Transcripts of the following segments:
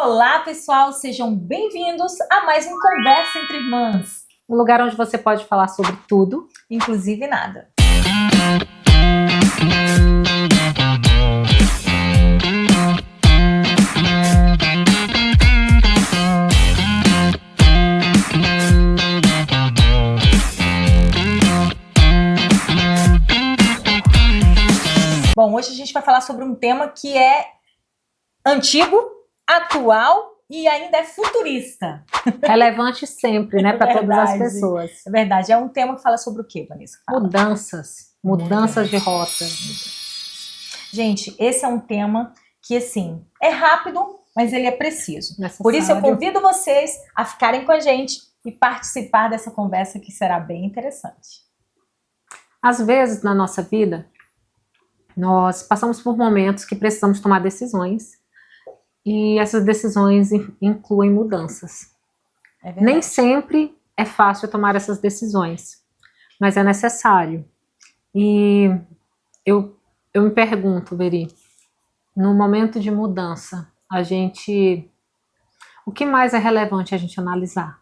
Olá, pessoal, sejam bem-vindos a mais um Conversa Entre Irmãs. Um lugar onde você pode falar sobre tudo, inclusive nada. Bom, hoje a gente vai falar sobre um tema que é antigo, atual e ainda é futurista. Relevante sempre, né, para todas as pessoas. É verdade. É um tema que fala sobre o quê, Vanessa? Mudanças de rota. Gente, esse é um tema que, assim, é rápido, mas ele é preciso. Necessário. Por isso eu convido vocês a ficarem com a gente e participar dessa conversa que será bem interessante. Às vezes, na nossa vida, nós passamos por momentos que precisamos tomar decisões e essas decisões incluem mudanças. Nem sempre é fácil tomar essas decisões, mas é necessário. E eu me pergunto, Veri, no momento de mudança, o que mais é relevante a gente analisar?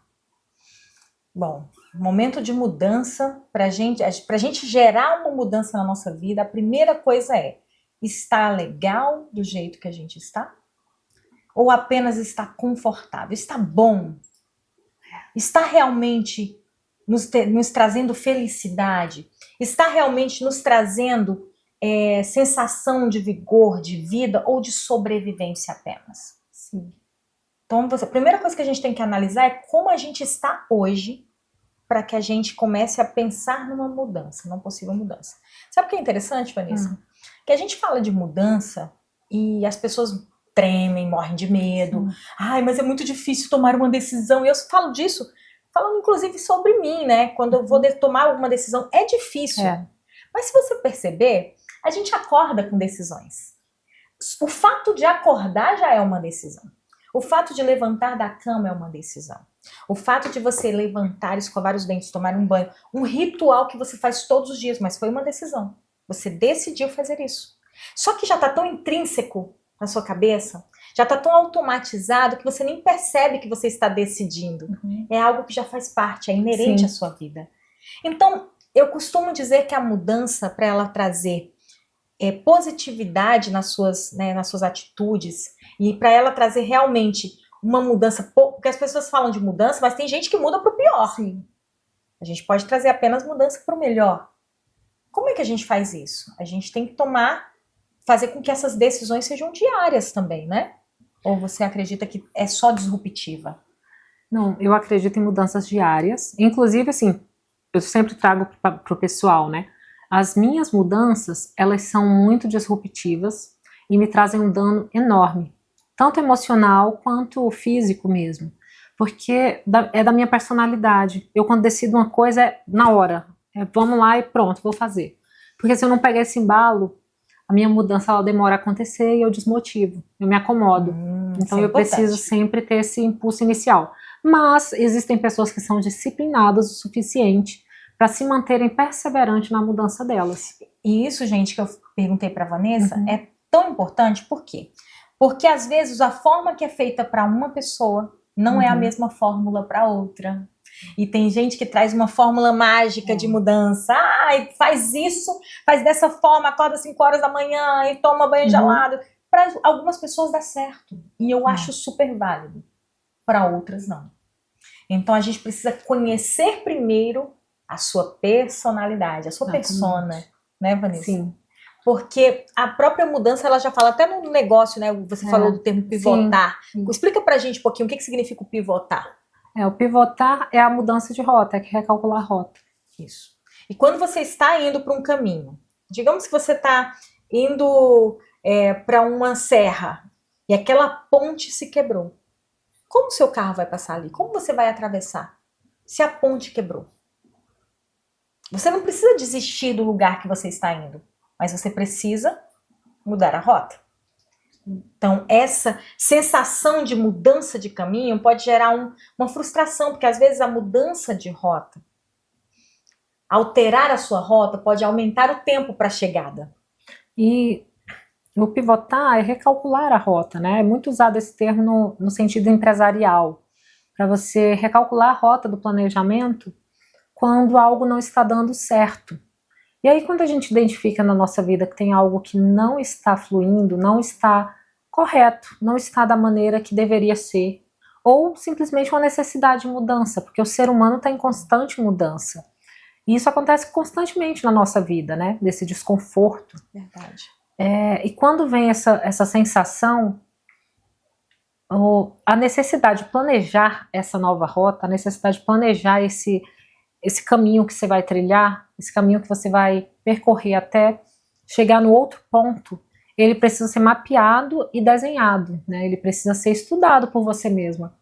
Bom, momento de mudança, pra gente gerar uma mudança na nossa vida, a primeira coisa é: está legal do jeito que a gente está? Ou apenas está confortável? Está bom? Está realmente nos trazendo felicidade? Está realmente nos trazendo sensação de vigor, de vida ou de sobrevivência apenas? Sim. Então, a primeira coisa que a gente tem que analisar é como a gente está hoje para que a gente comece a pensar numa mudança, numa possível mudança. Sabe o que é interessante, Vanessa? Que a gente fala de mudança e as pessoas tremem, morrem de medo. Sim. Ai, mas é muito difícil tomar uma decisão. E eu falo disso, falando inclusive sobre mim, né? Quando eu vou tomar uma decisão, é difícil. Mas se você perceber, a gente acorda com decisões. O fato de acordar já é uma decisão. O fato de levantar da cama é uma decisão. O fato de você levantar, escovar os dentes, tomar um banho, um ritual que você faz todos os dias, mas foi uma decisão. Você decidiu fazer isso. Só que já está tão intrínseco na sua cabeça, já está tão automatizado que você nem percebe que você está decidindo. É algo que já faz parte, é inerente à sua vida. Então, eu costumo dizer que a mudança, para ela trazer positividade nas suas atitudes e para ela trazer realmente uma mudança, porque as pessoas falam de mudança, mas tem gente que muda para o pior. Sim. A gente pode trazer apenas mudança para o melhor. Como é que a gente faz isso? A gente tem que fazer com que essas decisões sejam diárias também, né? Ou você acredita que é só disruptiva? Não, eu acredito em mudanças diárias. Inclusive, assim, eu sempre trago para o pessoal, né? As minhas mudanças, elas são muito disruptivas e me trazem um dano enorme, tanto emocional quanto físico mesmo, porque é da minha personalidade. Eu, quando decido uma coisa, é na hora, vamos lá e pronto, vou fazer. Porque se eu não pegar esse embalo, a minha mudança ela demora a acontecer e eu desmotivo, eu me acomodo. Então eu preciso sempre ter esse impulso inicial. Mas existem pessoas que são disciplinadas o suficiente para se manterem perseverantes na mudança delas. E isso, gente, que eu perguntei para Vanessa, é tão importante, por quê? Porque às vezes a forma que é feita para uma pessoa não é a mesma fórmula para outra. E tem gente que traz uma fórmula mágica de mudança. Faz isso, faz dessa forma, acorda 5 horas da manhã e toma banho gelado. Para algumas pessoas dá certo. E eu acho super válido. Para outras, não. Então a gente precisa conhecer primeiro a sua personalidade, a sua persona, né, Vanessa? Sim. Porque a própria mudança, ela já fala até no negócio, né? Você falou do termo pivotar. Sim. Explica pra gente um pouquinho o que significa o pivotar. O pivotar é a mudança de rota, é recalcular a rota. Isso. E quando você está indo para um caminho, digamos que você está indo para uma serra e aquela ponte se quebrou. Como o seu carro vai passar ali? Como você vai atravessar se a ponte quebrou? Você não precisa desistir do lugar que você está indo, mas você precisa mudar a rota. Então, essa sensação de mudança de caminho pode gerar uma frustração, porque às vezes a mudança de rota, alterar a sua rota, pode aumentar o tempo para a chegada. E O pivotar é recalcular a rota, né? É muito usado esse termo no sentido empresarial, para você recalcular a rota do planejamento quando algo não está dando certo. E aí, quando a gente identifica na nossa vida que tem algo que não está fluindo, não está correto, não está da maneira que deveria ser, ou simplesmente uma necessidade de mudança, porque o ser humano está em constante mudança. E isso acontece constantemente na nossa vida, né? Desse desconforto. Verdade. E quando vem essa sensação, a necessidade de planejar essa nova rota, a necessidade de planejar esse caminho que você vai trilhar, esse caminho que você vai percorrer até chegar no outro ponto, ele precisa ser mapeado e desenhado, né? Ele precisa ser estudado por você mesma.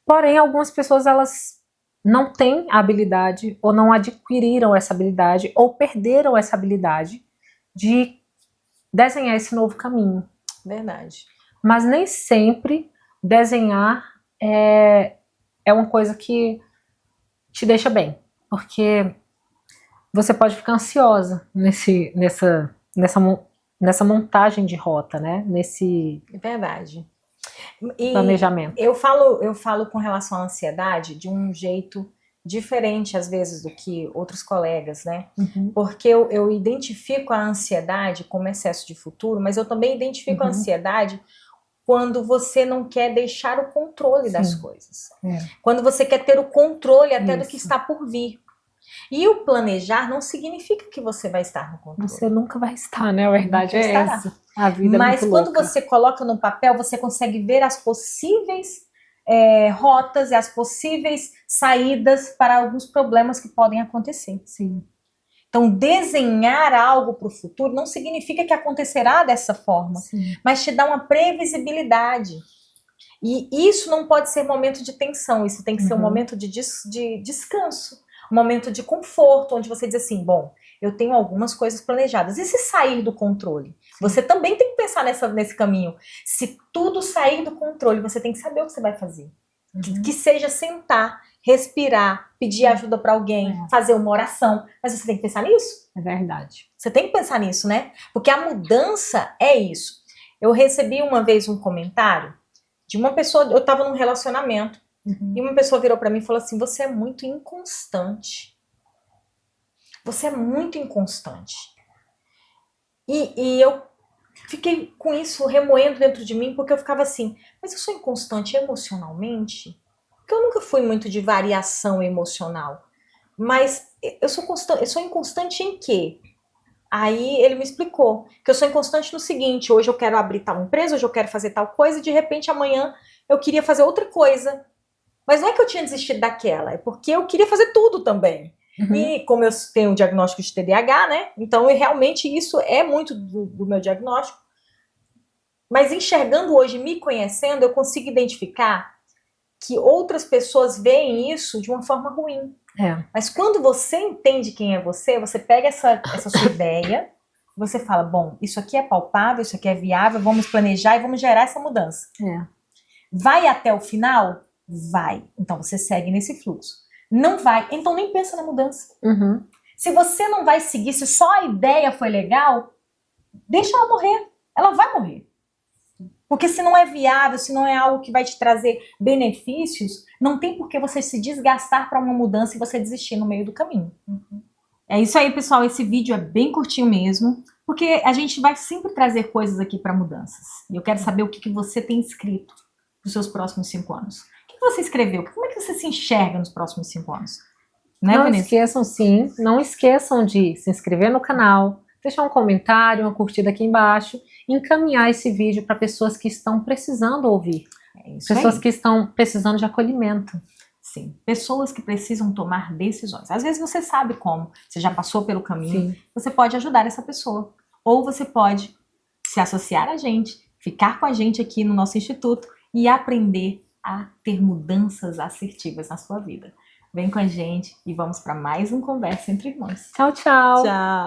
Porém, algumas pessoas, elas não têm a habilidade, ou não adquiriram essa habilidade, ou perderam essa habilidade de desenhar esse novo caminho. Verdade. Mas nem sempre desenhar é uma coisa que te deixa bem, porque você pode ficar ansiosa nessa montagem de rota, né? Nesse Verdade. planejamento. Eu falo com relação à ansiedade de um jeito diferente, às vezes, do que outros colegas, né? Uhum. Porque eu identifico a ansiedade como excesso de futuro, mas eu também identifico a ansiedade quando você não quer deixar o controle das coisas. Quando você quer ter o controle até do que está por vir. E o planejar não significa que você vai estar no controle. Você nunca vai estar, né? A verdade é essa. A vida Mas é muito quando louca. você coloca no papel, você consegue ver as possíveis rotas e as possíveis saídas para alguns problemas que podem acontecer. Sim. Então, desenhar algo para o futuro não significa que acontecerá dessa forma, mas te dá uma previsibilidade. E isso não pode ser momento de tensão, isso tem que ser um momento de descanso, um momento de conforto, onde você diz assim, bom, eu tenho algumas coisas planejadas. E se sair do controle? Você também tem que pensar nesse caminho. Se tudo sair do controle, você tem que saber o que você vai fazer. Que seja sentar, respirar, pedir ajuda para alguém, fazer uma oração. Mas você tem que pensar nisso. É verdade. Você tem que pensar nisso, né? Porque a mudança é isso. Eu recebi uma vez um comentário de uma pessoa, eu estava num relacionamento, e uma pessoa virou para mim e falou assim, você é muito inconstante. Você é muito inconstante. E eu fiquei com isso remoendo dentro de mim, porque eu ficava assim, mas eu sou inconstante emocionalmente? Porque eu nunca fui muito de variação emocional. Mas eu sou inconstante em quê? Aí ele me explicou que eu sou inconstante no seguinte, hoje eu quero abrir tal empresa, hoje eu quero fazer tal coisa, e de repente amanhã eu queria fazer outra coisa. Mas não é que eu tinha desistido daquela, é porque eu queria fazer tudo também. E como eu tenho um diagnóstico de TDAH, né? Então realmente isso é muito do meu diagnóstico. Mas enxergando hoje, me conhecendo, eu consigo identificar que outras pessoas veem isso de uma forma ruim. Mas quando você entende quem é você pega essa sua ideia, você fala, bom, isso aqui é palpável, isso aqui é viável, vamos planejar e vamos gerar essa mudança. Vai até o final? Vai. Então você segue nesse fluxo. Não vai, então nem pensa na mudança. Se você não vai seguir, se só a ideia foi legal, deixa ela morrer. Ela vai morrer. Porque se não é viável, se não é algo que vai te trazer benefícios, não tem por que você se desgastar para uma mudança e você desistir no meio do caminho. É isso aí, pessoal. Esse vídeo é bem curtinho mesmo, porque a gente vai sempre trazer coisas aqui para mudanças. E eu quero saber o que você tem escrito para os seus próximos 5 anos. O que você escreveu? Como é que você se enxerga nos próximos 5 anos? Né, não esqueçam, sim, não esqueçam de se inscrever no canal, deixar um comentário, uma curtida aqui embaixo, encaminhar esse vídeo para pessoas que estão precisando ouvir, pessoas que estão precisando de acolhimento. Sim, pessoas que precisam tomar decisões. Às vezes você sabe como, você já passou pelo caminho, você pode ajudar essa pessoa. Ou você pode se associar a gente, ficar com a gente aqui no nosso instituto e aprender a ter mudanças assertivas na sua vida. Vem com a gente e vamos para mais um Conversa Entre Irmãs. Tchau, tchau. Tchau.